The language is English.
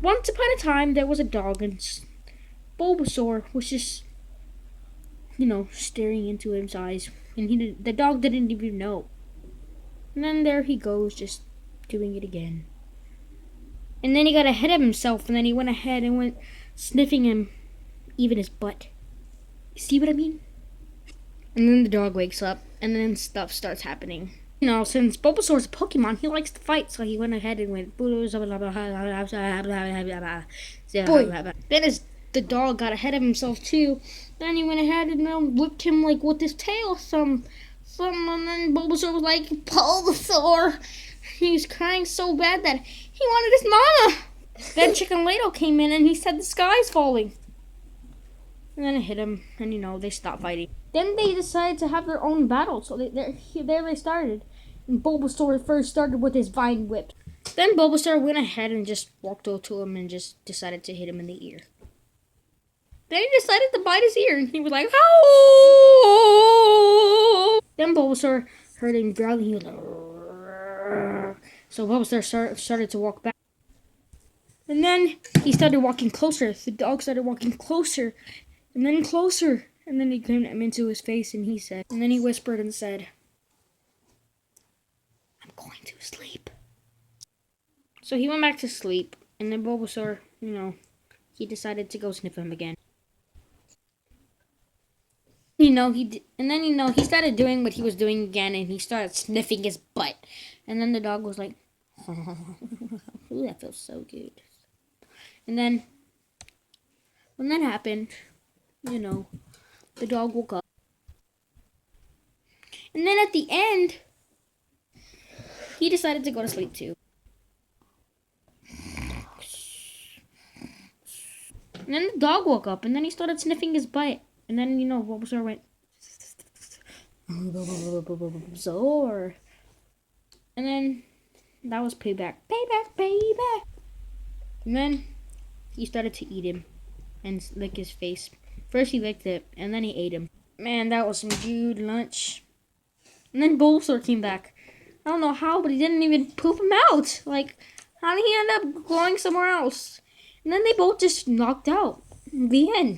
Once upon a time, there was a dog, and Bulbasaur was just, staring into his eyes, and the dog didn't even know. And then there he goes, just doing it again. And then he got ahead of himself, and then he went ahead and went sniffing him, even his butt. You see what I mean? And then the dog wakes up, and then stuff starts happening. Since Bulbasaur's a Pokemon, he likes to fight, so he went ahead and went. Then the dog got ahead of himself too. Then he went ahead and whipped him like with his tail, and then Bulbasaur was like, Bulbasaur. He was crying so bad that he wanted his mama. Then Chicken Little came in and he said the sky's falling. And then it hit him, and they stopped fighting. Then they decided to have their own battle, so there they started. And Bulbasaur first started with his Vine Whip. Then Bulbasaur went ahead and just walked over to him and just decided to hit him in the ear. Then he decided to bite his ear, and he was like, "Ow!" Then Bulbasaur heard him growling. He was like, "Rrr." So Bulbasaur started to walk back. And then he started walking closer. The dog started walking closer, and then closer. And then he came into his face, and then he whispered and said, "I'm going to sleep." So he went back to sleep, and then Bulbasaur, he decided to go sniff him again. He started doing what he was doing again, and he started sniffing his butt. And then the dog was like, "Ooh, that feels so good." And then, when that happened, the dog woke up. And then at the end, he decided to go to sleep too. And then the dog woke up, and then he started sniffing his butt. And then, Bulbasaur went, Bulbasaur. And then, that was payback. Payback, payback. And then, he started to eat him and lick his face. First he licked it, and then he ate him. Man, that was some good lunch. And then Bulbasaur came back. I don't know how, but he didn't even poop him out. Like, how did he end up going somewhere else? And then they both just knocked out. The end.